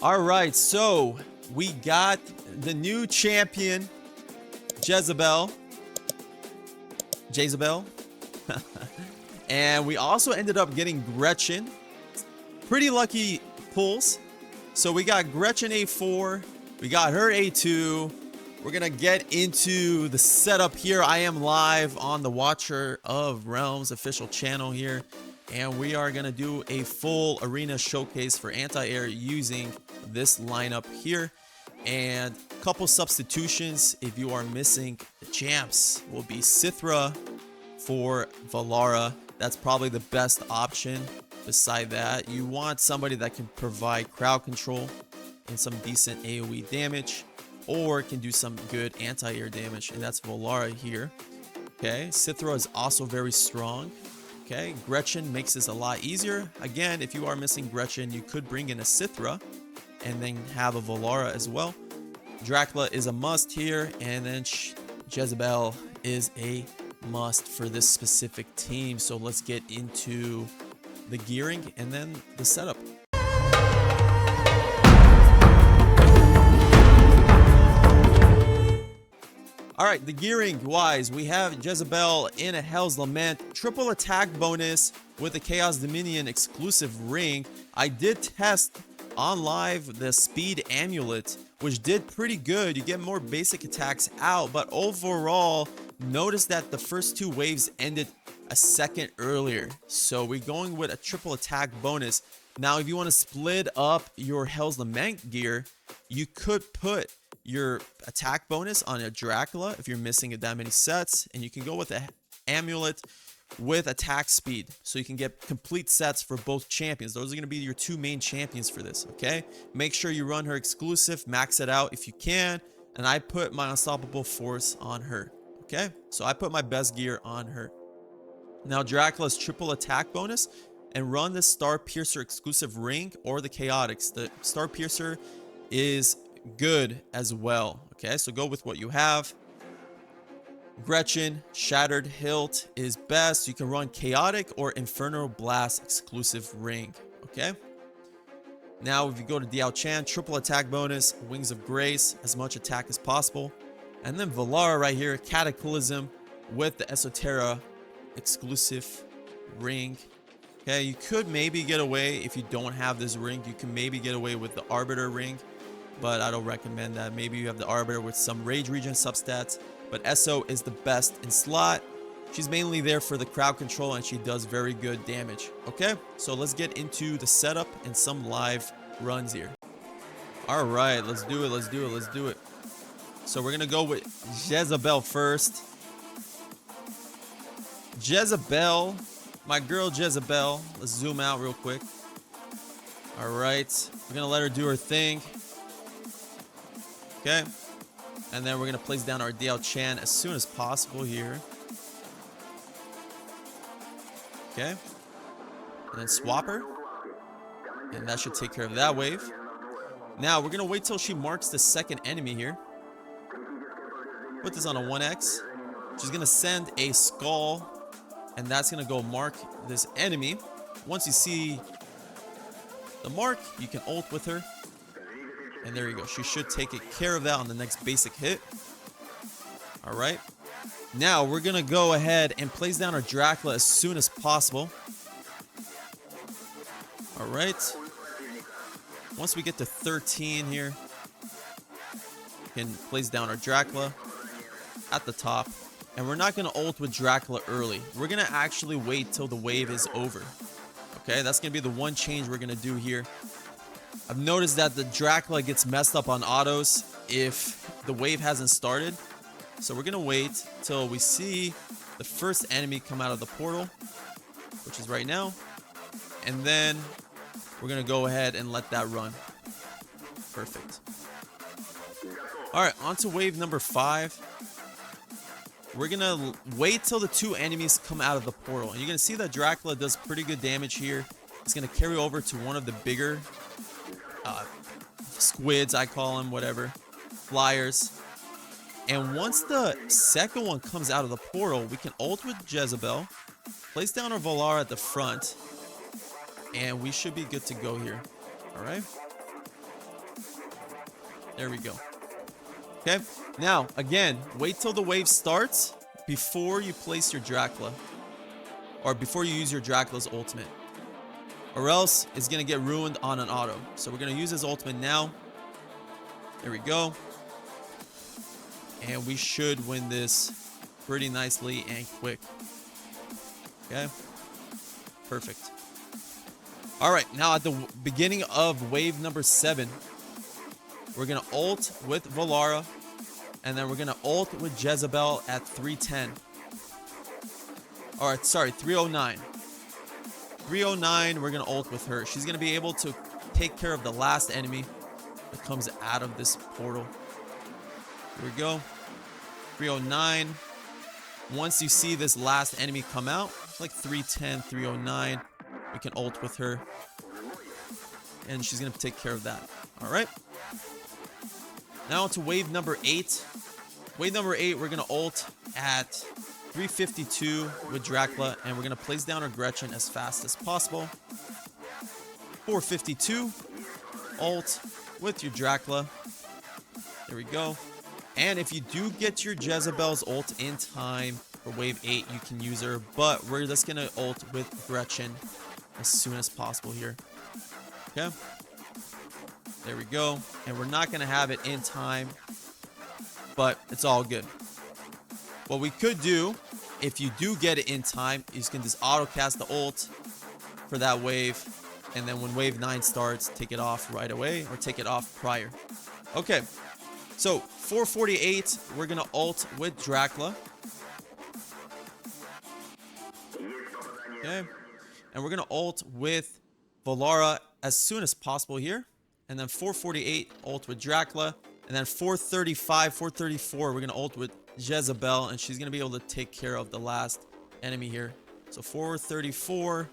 All right, so we got the new champion, Jezebelle. And we also ended up getting Gretchen. Pretty lucky pulls. So we got Gretchen A4, we got her A2. We're gonna get into the setup here. I am live on the Watcher of Realms official channel here, and we are gonna do a full arena showcase for anti-air using this lineup here. And a couple substitutions if you are missing the champs will be Sithra for Valara. That's probably the best option. Beside that, you want somebody that can provide crowd control and some decent AoE damage, or can do some good anti-air damage, and that's Valara here. Okay, Sithra is also very strong. Okay, Gretchen makes this a lot easier. Again, if you are missing Gretchen, you could bring in a Sithra and then have a Valara as well. Dracula is a must here, and then Jezebelle is a must for this specific team. So let's get into the gearing and then the setup. All right, the gearing wise, we have Jezebelle in a Hell's Lament, triple attack bonus with a Chaos Dominion exclusive ring. I did test on live the speed amulet, which did pretty good. You get more basic attacks out, but overall, notice that the first two waves ended a second earlier. So we're going with a triple attack bonus. Now, if you want to split up your Hell's Lament gear, you could put your attack bonus on a Dracula if you're missing that many sets, and you can go with an amulet with attack speed, so you can get complete sets for both champions. Those are going to be your two main champions for this. Okay, make sure you run her exclusive, max it out if you can, and I put my Unstoppable Force on her. Okay, so I put my best gear on her. Now Dracula's triple attack bonus, and run the Star Piercer exclusive ring or the Chaotix. The Star Piercer is good as well. Okay, so go with what you have. Gretchen Shattered Hilt is best. You can run Chaotic or Inferno Blast exclusive ring. Okay, now if you go to Diao Chan, triple attack bonus, Wings of Grace, as much attack as possible. And then Valara right here, Cataclysm with the Esoterra exclusive ring. Okay, you could maybe get away if you don't have this ring. You can maybe get away with the Arbiter ring, but I don't recommend that. Maybe you have the Arbiter with some Rage Regen substats, but Eso is the best in slot. She's mainly there for the crowd control, and she does very good damage. Okay, so let's get into the setup and some live runs here. All right, let's do it. So we're gonna go with Jezebelle first. Jezebelle, my girl Jezebelle. Let's zoom out real quick. All right, we're gonna let her do her thing. Okay, and then we're gonna place down our Diao Chan as soon as possible here. Okay, and then swap her, and that should take care of that wave. Now we're gonna wait till she marks the second enemy here. Put this on a 1x. She's gonna send a skull, and that's gonna go mark this enemy. Once you see the mark, you can ult with her, and there you go. She should take care of that on the next basic hit. All right, now we're gonna go ahead and place down our Dracula as soon as possible. All right, once we get to 13 here, we can place down our Dracula at the top, and we're not gonna ult with Dracula early. We're gonna actually wait till the wave is over. Okay, that's gonna be the one change we're gonna do here. I've noticed that the Dracula gets messed up on autos if the wave hasn't started, so we're gonna wait till we see the first enemy come out of the portal, which is right now, and then we're gonna go ahead and let that run. Perfect. All right, on to wave number 5. We're gonna wait till the two enemies come out of the portal, and you're gonna see that Dracula does pretty good damage here. It's gonna carry over to one of the bigger squids, I call them, whatever, flyers. And once the second one comes out of the portal, we can ult with Jezebelle, place down our Valara at the front, and we should be good to go here. All right, There we go. Okay. Now, again, wait till the wave starts before you place your Dracula. Or before you use your Dracula's ultimate. Or else it's going to get ruined on an auto. So we're going to use his ultimate now. There we go. And we should win this pretty nicely and quick. Okay. Perfect. Alright, now at the beginning of wave number 7, we're going to ult with Valara. And then we're going to ult with Jezebelle at 310. Alright, sorry, 309. 309, we're going to ult with her. She's going to be able to take care of the last enemy that comes out of this portal. Here we go. 309. Once you see this last enemy come out, it's like 310, 309. We can ult with her. And she's going to take care of that. Alright. Now to wave number 8. Wave number 8, we're going to ult at 352 with Dracula. And we're going to place down our Gretchen as fast as possible. 452. Ult with your Dracula. There we go. And if you do get your Jezebel's ult in time for wave 8, you can use her. But we're just going to ult with Gretchen as soon as possible here. Okay. There we go. And we're not going to have it in time, but it's all good. What we could do, if you do get it in time, is you can just auto cast the ult for that wave. And then when wave 9 starts, take it off right away or take it off prior. Okay. So 448, we're going to ult with Dracula. Okay. And we're going to ult with Valara as soon as possible here. And then 448, ult with Dracula. And then 435, 434, we're going to ult with Jezebelle. And she's going to be able to take care of the last enemy here. So 434,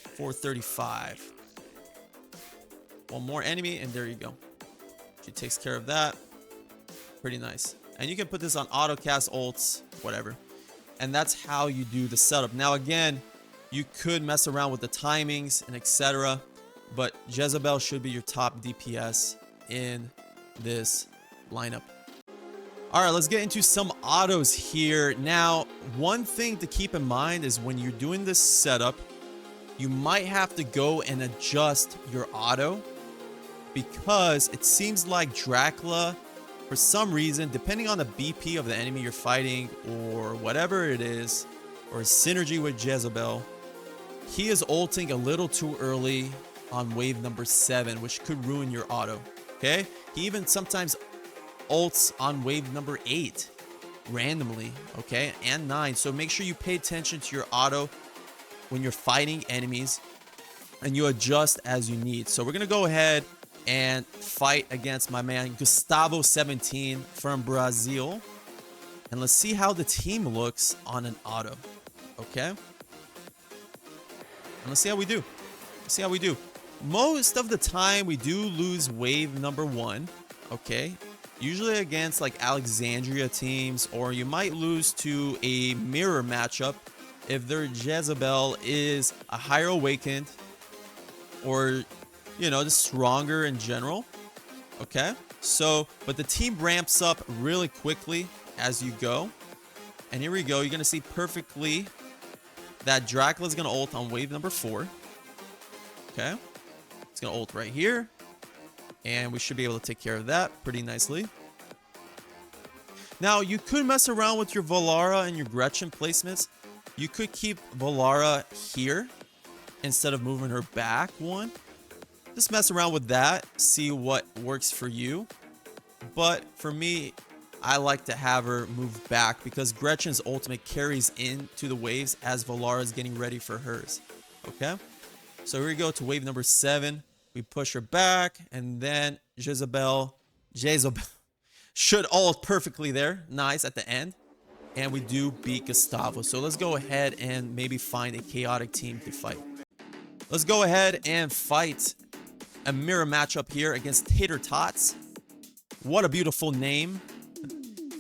435. One more enemy, and there you go. She takes care of that. Pretty nice. And you can put this on auto cast ults, whatever. And that's how you do the setup. Now again, you could mess around with the timings and etc. But Jezebelle should be your top DPS in this lineup. Alright, let's get into some autos here. Now, one thing to keep in mind is when you're doing this setup, you might have to go and adjust your auto. Because it seems like Dracula, for some reason, depending on the BP of the enemy you're fighting or whatever it is, or synergy with Jezebelle, he is ulting a little too early on wave number 7, which could ruin your auto. Okay? He even sometimes ults on wave number 8 randomly, okay? And 9. So make sure you pay attention to your auto when you're fighting enemies and you adjust as you need. So we're going to go ahead and fight against my man Gustavo 17 from Brazil. And let's see how the team looks on an auto. Okay? And let's see how we do. Let's see how we do. Most of the time we do lose wave number 1. Okay? Usually against like Alexandria teams, or you might lose to a mirror matchup if their Jezebelle is a higher awakened, or you know, just stronger in general. Okay, so but the team ramps up really quickly as you go. And here we go. You're gonna see perfectly that Dracula is gonna ult on wave number 4. Okay, it's gonna ult right here, and we should be able to take care of that pretty nicely. Now you could mess around with your Valara and your Gretchen placements. You could keep Valara here instead of moving her back one. Just mess around with that, see what works for you. But for me, I like to have her move back because Gretchen's ultimate carries into the waves as Valara is getting ready for hers. Okay? So here we go to wave number 7. We push her back, and then Jezebelle should ult perfectly there. Nice at the end. And we do beat Gustavo. So let's go ahead and maybe find a chaotic team to fight. Let's go ahead and fight a mirror matchup here against Tater Tots. What a beautiful name.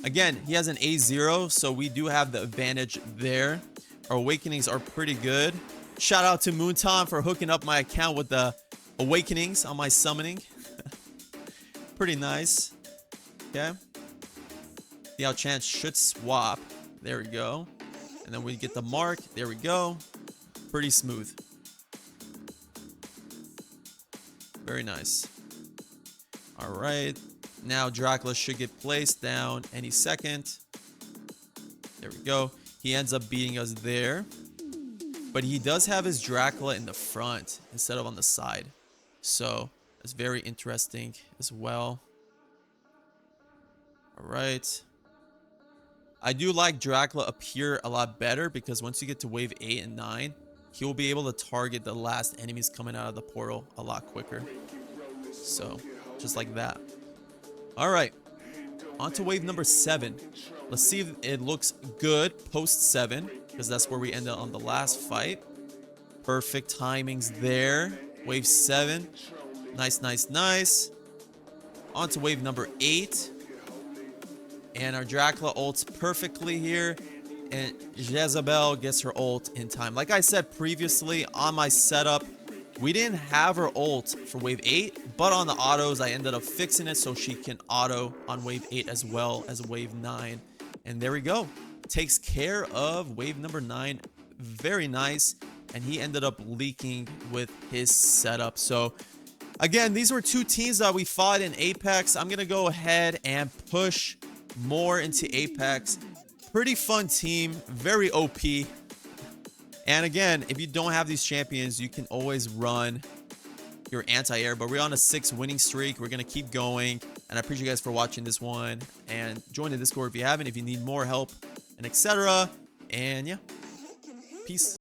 Again, he has an A0, so we do have the advantage there. Our awakenings are pretty good. Shout out to Moonton for hooking up my account with the awakenings on my summoning. Pretty nice. Okay. See how chance should swap. There we go. And then we get the mark. There we go. Pretty smooth. Very nice. All right. Now Dracula should get placed down any second. There we go. He ends up beating us there. But he does have his Dracula in the front instead of on the side. So that's very interesting as well. All right. I do like Dracula up here a lot better because once you get to wave 8 and 9, he will be able to target the last enemies coming out of the portal a lot quicker. So, just like that. All right. On to wave number 7. Let's see if it looks good post 7 because that's where we ended on the last fight. Perfect timings there. Wave 7. Nice, nice, nice. On to wave number 8. And our Dracula ults perfectly here. And Jezebelle gets her ult in time. Like I said previously on my setup, we didn't have her ult for wave 8. But on the autos, I ended up fixing it so she can auto on wave 8 as well as wave 9. And there we go. Takes care of wave number 9. Very nice. And he ended up leaking with his setup. So again, these were two teams that we fought in Apex. I'm going to go ahead and push more into Apex. Pretty fun team, very OP. And again, if you don't have these champions, you can always run your anti-air. But we're on a 6 winning streak. We're gonna keep going. And I appreciate you guys for watching this one. And join the Discord if you haven't, if you need more help and etc. And yeah, peace.